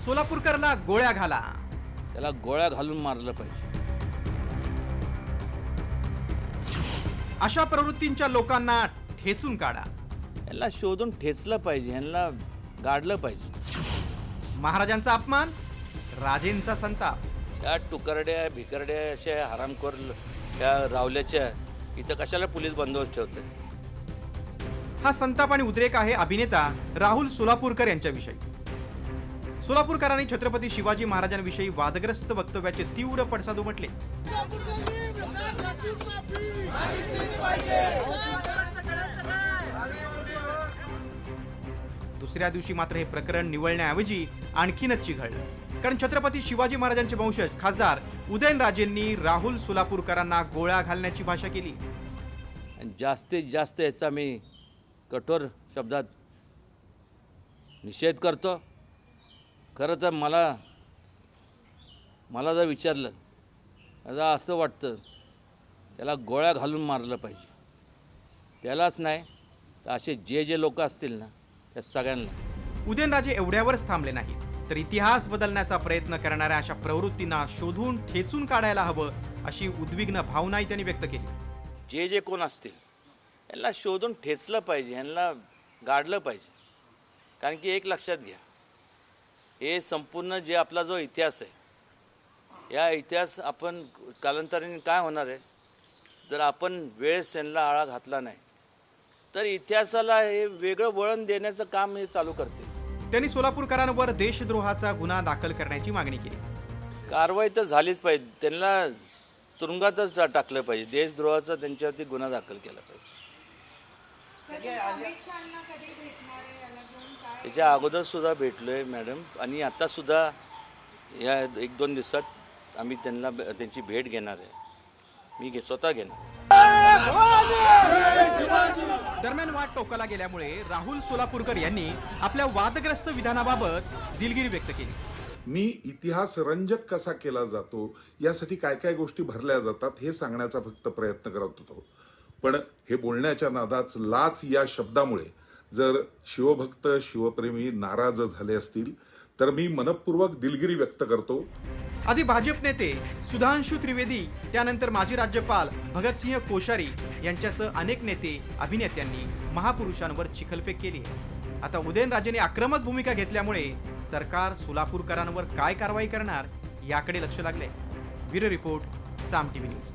सोलापूरकरला गोळ्या घाला. त्याला गोळ्या घालून मारलं पाहिजे. अशा प्रवृत्तींच्या लोकांना ठेचून काढा. यांना शोधून ठेचलं पाहिजे, यांना गाडलं पाहिजे. महाराजांचा अपमान, राजेंचा संताप. त्या टुकरड्या भिकरड्या अशा हरामखोर त्या रावल्याच्या इथं कशाला पोलीस बंदोबस्त ठेवते. हा संताप आणि उद्रेक आहे अभिनेता राहुल सोलापूरकर यांच्याविषयी. सोलापूरकरांनी छत्रपती शिवाजी महाराजांविषयी वादग्रस्त वक्तव्याचे तीव्र पडसाद उमटले. दुसऱ्या दिवशी मात्र हे प्रकरण निवळण्याऐवजी आणखीनच चिघळलं. कारण छत्रपती शिवाजी महाराजांचे वंशज खासदार उदयनराजेंनी राहुल सोलापूरकरांना गोळ्या घालण्याची भाषा केली. आणि जास्तीत जास्त याचा मी कठोर शब्दात निषेध करतो. खरं तर मला जर विचारलं आता असं वाटतं त्याला गोळ्या घालून मारलं पाहिजे. त्यालाच नाही तर असे जे लोक असतील ना त्या सगळ्यांना. उदयनराजे एवढ्यावरच थांबले नाही तर इतिहास बदलण्याचा प्रयत्न करणाऱ्या अशा प्रवृत्तींना शोधून ठेचून काढायला हवं अशी उद्विग्न भावनाही त्यांनी व्यक्त केली. जे कोण असतील यांना शोधून ठेचलं पाहिजे, यांना गाडलं पाहिजे. कारण की एक लक्षात घ्या, हे संपूर्ण जे आपला जो इतिहास आहे या इतिहास आपण कालांतराने काय होणार आहे जर आपण वेळेस यांना आळा घातला नाही तर इतिहासाला हे वेगळं वळण देण्याचं काम हे चालू करते. त्यांनी सोलापूरकरांवर देशद्रोहाचा गुन्हा दाखल करण्याची मागणी केली. कारवाई तर झालीच पाहिजे, त्यांना तुरुंगातच टाकलं पाहिजे. देशद्रोहाचा त्यांच्यावरती गुन्हा दाखल केला पाहिजे. त्याच्या अगोदर सुद्धा भेटलोय मॅडम आणि आता सुद्धा या 1-2 दिवसात आम्ही त्यांची भेट घेणार आहे. मी स्वतः घेणार. दरम्यान वाट टोकाला गेल्यामुळे राहुल सोलापूरकर यांनी आपल्या वादग्रस्त विधानाबाबत दिलगिरी व्यक्त केली. मी इतिहास रंजक कसा केला जातो यासाठी काय काय गोष्टी भरल्या जातात हे सांगण्याचा फक्त प्रयत्न करत होतो. पण हे बोलण्याच्या नादात लाच या शब्दामुळे जर शिवभक्त शिवप्रेमी नाराज झाले असतील तर मी मनपूर्वक दिलगिरी व्यक्त करतो. आधी भाजप नेते सुधांशु त्रिवेदी, त्यानंतर माजी राज्यपाल भगतसिंह कोश्यारी यांच्यासह अनेक नेते अभिनेत्यांनी महापुरुषांवर चिखलफेक केली. आता उदयनराजेंनी आक्रमक भूमिका घेतल्यामुळे सरकार सोलापूरकरांवर काय कारवाई करणार याकडे लक्ष लागले. ब्युरो रिपोर्ट, साम टीव्ही न्यूज.